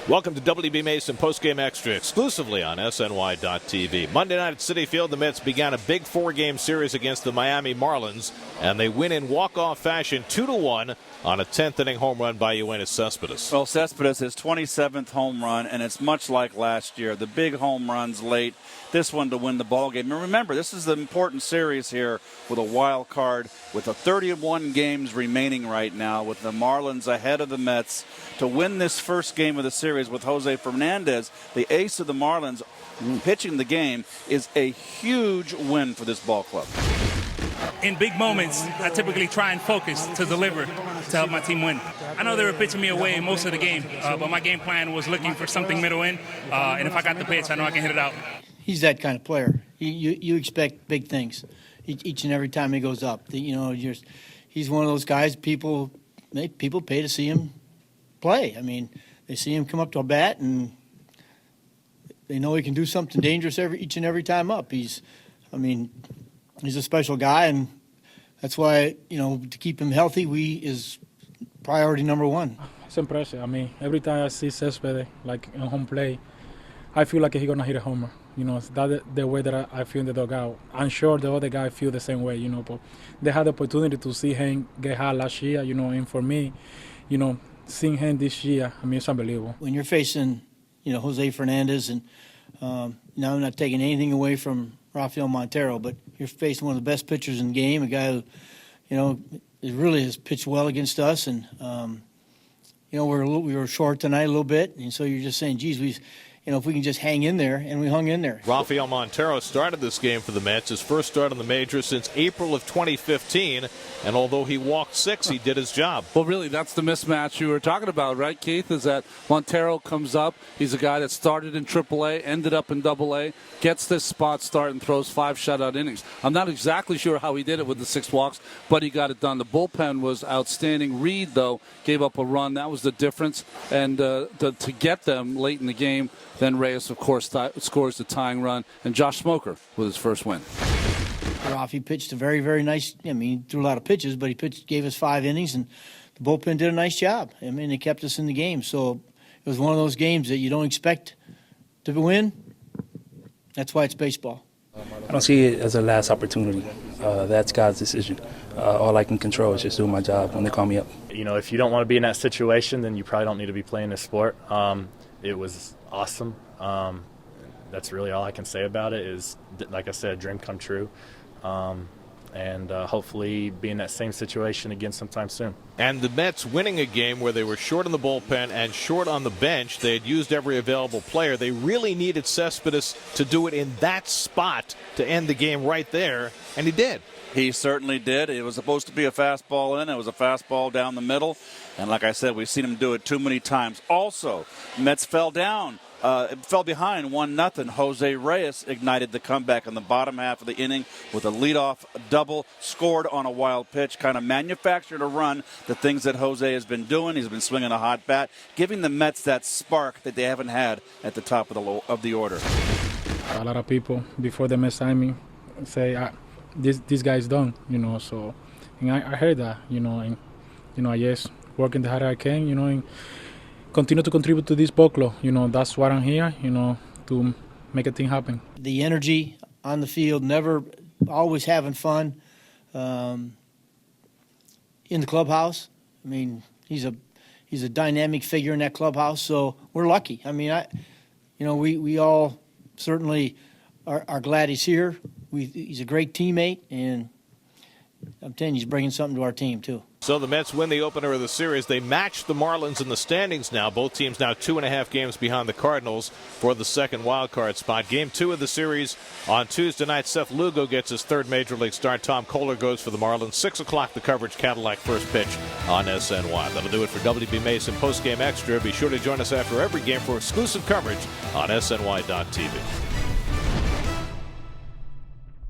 Welcome to WB Mason Postgame Extra, exclusively on SNY.TV. Monday night at Citi Field, the Mets began a big four-game series against the Miami Marlins, and they win in walk-off fashion 2-1 on a 10th-inning home run by Yoenis Cespedes. Well, Cespedes, his 27th home run, and it's much like last year. The big home runs late, this one to win the ball game. And remember, this is the important series here with a wild card, with the 31 games remaining right now, with the Marlins ahead of the Mets. To win this first game of the series with Jose Fernandez, the ace of the Marlins, pitching the game, is a huge win for this ball club. In big moments, I typically try and focus to deliver to help my team win. I know they were pitching me away most of the game, but my game plan was looking for something middle in, and if I got the pitch, I know I can hit it out. He's that kind of player. You expect big things each and every time he goes up. He's one of those guys people pay to see him play. I mean, they see him come up to a bat and they know he can do something dangerous each and every time up. He's a special guy, and that's why, to keep him healthy, is priority number one. It's impressive. I mean, every time I see Cespedes, like on home play, I feel like he's going to hit a homer. That's the way that I feel in the dugout. I'm sure the other guy feel the same way, but they had the opportunity to see him get hot last year, and for me, seeing him this year, it's unbelievable. When you're facing, Jose Fernandez, and now I'm not taking anything away from Rafael Montero, but you're facing one of the best pitchers in the game, a guy who, really has pitched well against us, and we were short tonight a little bit, and so you're just saying, geez, if we can just hang in there, and we hung in there. Rafael Montero started this game for the Mets, his first start in the majors since April of 2015, and although he walked 6, he did his job. Well, really, that's the mismatch you were talking about, right, Keith, is that Montero comes up. He's a guy that started in AAA, ended up in AA, gets this spot start and throws 5 shutout innings. I'm not exactly sure how he did it with the 6 walks, but he got it done. The bullpen was outstanding. Reed, though, gave up a run. That was the difference. And to get them late in the game, then Reyes, of course, scores the tying run, and Josh Smoker with his first win. Rafi pitched a very, very nice. He threw a lot of pitches, but gave us 5 innings, and the bullpen did a nice job. They kept us in the game. So it was one of those games that you don't expect to win. That's why it's baseball. I don't see it as a last opportunity. That's God's decision. All I can control is just do my job when they call me up. If you don't want to be in that situation, then you probably don't need to be playing this sport. It was awesome. That's really all I can say about it is, like I said, a dream come true. And hopefully be in that same situation again sometime soon. And the Mets winning a game where they were short on the bullpen and short on the bench. They had used every available player. They really needed Cespedes to do it in that spot to end the game right there, and he did. He certainly did. It was supposed to be a fastball in. It was a fastball down the middle. And like I said, we've seen him do it too many times. Also, Mets fell down. Fell behind 1-0. Jose Reyes ignited the comeback in the bottom half of the inning with a leadoff double, scored on a wild pitch, kind of manufactured a run. The things that Jose has been doing, he's been swinging a hot bat, giving the Mets that spark that they haven't had at the top of the order. A lot of people before the Mets sign me say this guy's done, So, and I heard that, and I just working the hard I can, and continue to contribute to this ball club. That's why I'm here, to make a thing happen. The energy on the field, always having fun. In the clubhouse, he's a dynamic figure in that clubhouse. So we're lucky. We all certainly are glad he's here. He's a great teammate, and I'm telling you, he's bringing something to our team too. So the Mets win the opener of the series. They match the Marlins in the standings now. Both teams now 2.5 games behind the Cardinals for the second wild card spot. Game 2 of the series on Tuesday night. Seth Lugo gets his 3rd Major League start. Tom Kohler goes for the Marlins. 6 o'clock the coverage, Cadillac first pitch on SNY. That'll do it for WB Mason Postgame Extra. Be sure to join us after every game for exclusive coverage on SNY.TV.